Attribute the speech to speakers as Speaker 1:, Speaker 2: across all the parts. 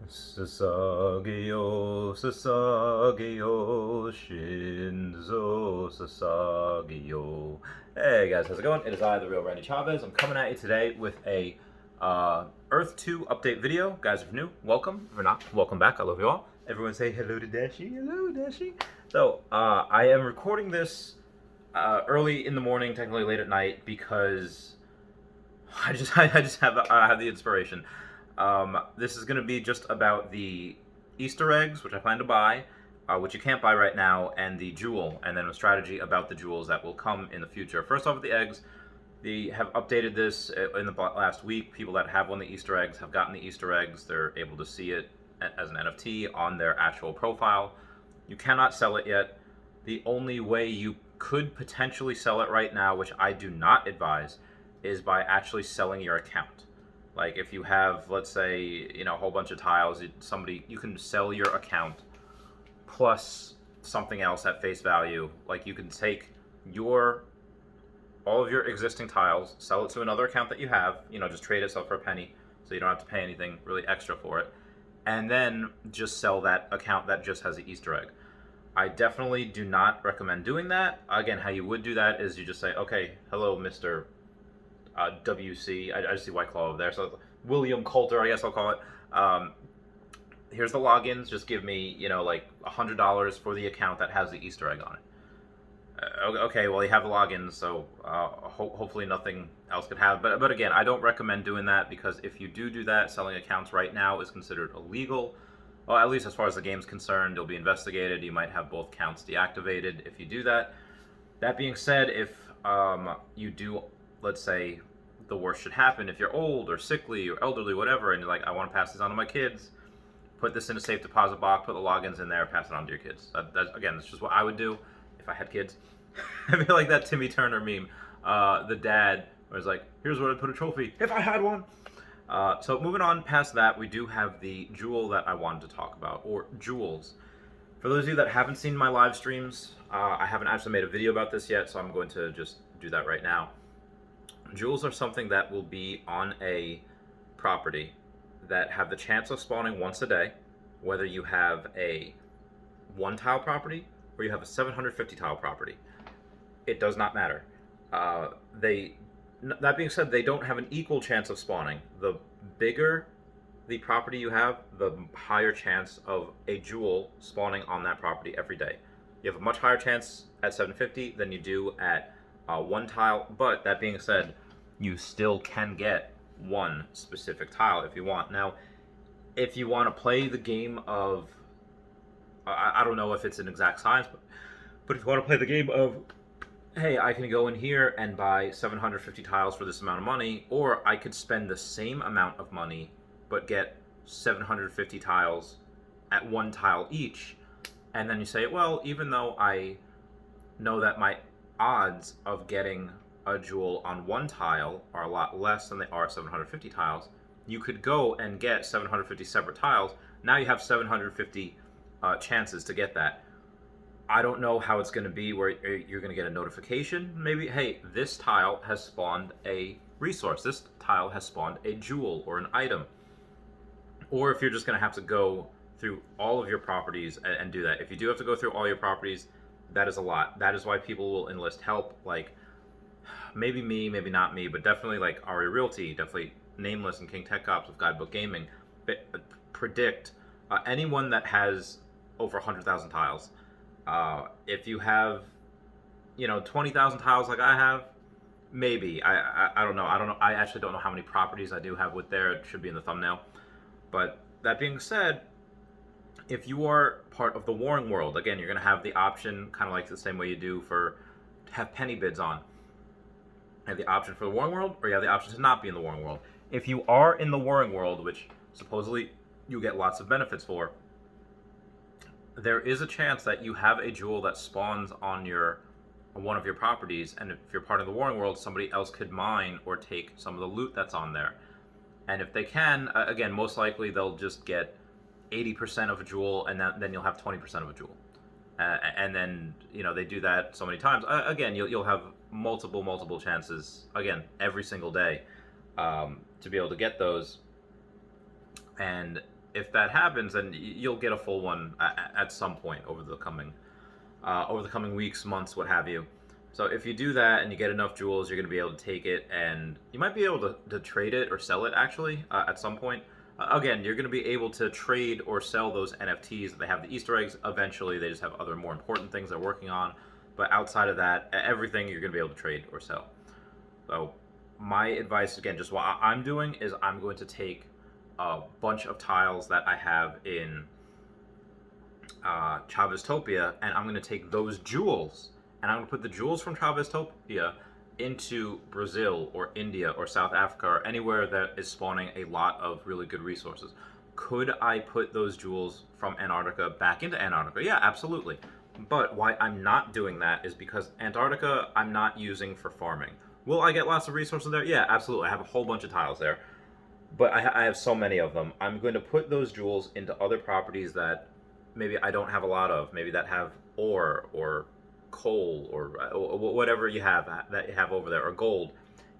Speaker 1: Sasageyo, Sasageyo, Shinzo Sasageyo. Hey guys, how's it going? It is I, the real Randy Chavez. I'm coming at you today with a Earth 2 update video. Guys, if you're new, welcome. If you're not, welcome back. I love you all. Everyone say hello to Dashi. Hello, Dashi. So, I am recording this early in the morning, technically late at night, because I just have the inspiration. This is going to be just about the Easter eggs, which I plan to buy, which you can't buy right now, and the jewel, and then a strategy about the jewels that will come in the future. First off, with the eggs, they have updated this in the last week. People that have won the Easter eggs have gotten the Easter eggs. They're able to see it as an NFT on their actual profile. You cannot sell it yet. The only way you could potentially sell it right now, which I do not advise, is by actually selling your account. Like if you have, let's say, you know, a whole bunch of tiles, you can sell your account plus something else at face value. Like you can take all of your existing tiles, sell it to another account that you have, you know, just trade it, sell for a penny, so you don't have to pay anything really extra for it, and then just sell that account that just has the Easter egg. I definitely do not recommend doing that. Again, how you would do that is you just say, okay, hello, Mr. WC. I just see White Claw over there. So William Coulter, I guess I'll call it. Here's the logins. Just give me, you know, like $100 for the account that has the Easter egg on it. Okay, well, you have the logins, so hopefully nothing else could have. But again, I don't recommend doing that, because if you do that, selling accounts right now is considered illegal. Well, at least as far as the game's concerned, you'll be investigated. You might have both accounts deactivated if you do that. That being said, if you do, let's say, the worst should happen, if you're old or sickly or elderly, whatever, and you're like, I want to pass this on to my kids, put this in a safe deposit box, put the logins in there, pass it on to your kids. Again, that's just what I would do if I had kids. I feel like that Timmy Turner meme, the dad was like, here's where I'd put a trophy if I had one. So moving on past that, we do have the jewel that I wanted to talk about, or jewels. For those of you that haven't seen my live streams, I haven't actually made a video about this yet, so I'm going to just do that right now. Jewels are something that will be on a property that have the chance of spawning once a day, whether you have a 1-tile property or you have a 750 tile property. It does not matter. That being said, they don't have an equal chance of spawning. The bigger the property you have, the higher chance of a jewel spawning on that property every day. You have a much higher chance at 750 than you do at 1 tile, but that being said, you still can get one specific tile if you want. Now, if you want to play the game of, I don't know if it's an exact science, but if you want to play the game of, hey, I can go in here and buy 750 tiles for this amount of money, or I could spend the same amount of money but get 750 tiles at 1 tile each, and then you say, well, even though I know that my odds of getting a jewel on 1 tile are a lot less than they are at 750 tiles, you could go and get 750 separate tiles. Now you have 750 chances to get that. I don't know how it's going to be where you're going to get a notification. Maybe, hey, this tile has spawned a resource. This tile has spawned a jewel or an item. Or if you're just going to have to go through all of your properties and do that. If you do have to go through all your properties, that is a lot. That is why people will enlist help, like maybe me, maybe not me, but definitely like Ari Realty, definitely Nameless and King Tech Ops with Guidebook Gaming, predict anyone that has over 100,000 tiles. If you have, you know, 20,000 tiles like I have, maybe. I don't know. I actually don't know how many properties I do have with there. It should be in the thumbnail. But that being said, if you are part of the Warring World, again, you're going to have the option, kind of like the same way you do to have penny bids on. You have the option for the Warring World, or you have the option to not be in the Warring World. If you are in the Warring World, which supposedly you get lots of benefits for, there is a chance that you have a jewel that spawns on one of your properties, and if you're part of the Warring World, somebody else could mine or take some of the loot that's on there. And if they can, again, most likely they'll just get 80% of a jewel, and then you'll have 20% of a jewel. And then, you know, they do that so many times. Again, you'll have multiple chances, again, every single day, to be able to get those. And if that happens, then you'll get a full one at some point over the coming weeks, months, what have you. So if you do that and you get enough jewels, you're going to be able to take it, and you might be able to trade it or sell it actually at some point. Again, you're going to be able to trade or sell those NFTs. They have the Easter eggs. Eventually, they just have other more important things they're working on. But outside of that, everything you're going to be able to trade or sell. So my advice, again, just what I'm doing is I'm going to take a bunch of tiles that I have in Chaveztopia, and I'm going to take those jewels, and I'm going to put the jewels from Chaveztopia into Brazil or India or South Africa or anywhere that is spawning a lot of really good resources. Could I put those jewels from Antarctica back into Antarctica? Yeah, absolutely. But why I'm not doing that is because Antarctica I'm not using for farming. Will I get lots of resources there? Yeah, absolutely. I have a whole bunch of tiles there. But I have so many of them. I'm going to put those jewels into other properties that maybe I don't have a lot of. Maybe that have ore or coal or whatever you have over there, or gold.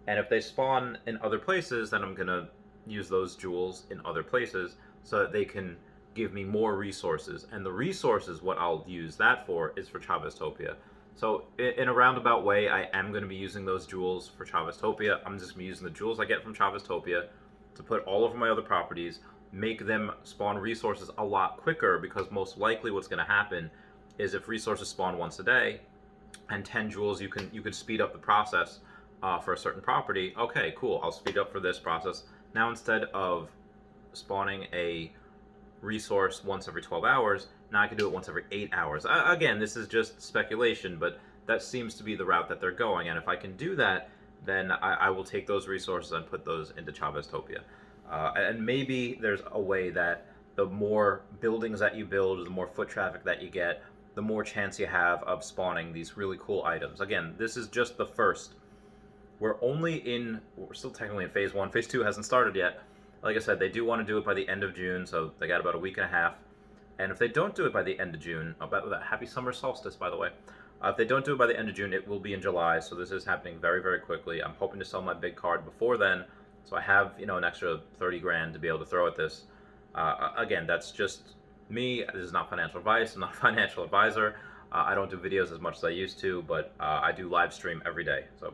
Speaker 1: And if they spawn in other places, then I'm going to use those jewels in other places so that they can give me more resources. And the resources, what I'll use that for is for Chaveztopia. So in a roundabout way, I am going to be using those jewels for Chaveztopia. I'm just going to be using the jewels I get from Chaveztopia to put all over my other properties, make them spawn resources a lot quicker, because most likely what's going to happen is if resources spawn once a day and 10 jewels, you could speed up the process for a certain property. Okay, cool. I'll speed up for this process. Now instead of spawning a resource once every 12 hours, now I can do it once every 8 hours. Again, this is just speculation, but that seems to be the route that they're going. And if I can do that, then I will take those resources and put those into Chaveztopia. And maybe there's a way that the more buildings that you build, the more foot traffic that you get, the more chance you have of spawning these really cool items. Again, this is just the first. We're still technically in phase 1. Phase 2 hasn't started yet. Like I said, they do want to do it by the end of June, so they got about a week and a half. And if they don't do it by the end of June, happy summer solstice, by the way. If they don't do it by the end of June, it will be in July, so this is happening very, very quickly. I'm hoping to sell my big card before then, so I have, an extra 30 grand to be able to throw at this. Again, that's just me. This is not financial advice. I'm not a financial advisor. I don't do videos as much as I used to, but I do live stream every day. So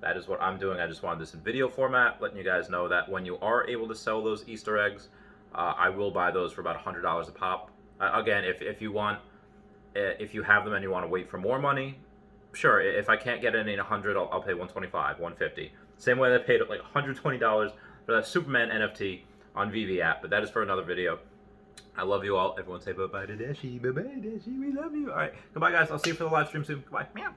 Speaker 1: that is what I'm doing. I just wanted this in video format, letting you guys know that when you are able to sell those Easter eggs, I will buy those for about $100 a pop. Again, if you have them and you want to wait for more money, sure. If I can't get any 100, I'll pay 125, 150. Same way I paid like $120 for that Superman NFT on VV app. But that is for another video. I love you all. Everyone say bye-bye to Dashi. Bye-bye, Dashi. We love you. All right. Goodbye, guys. I'll see you for the live stream soon. Goodbye. Meow.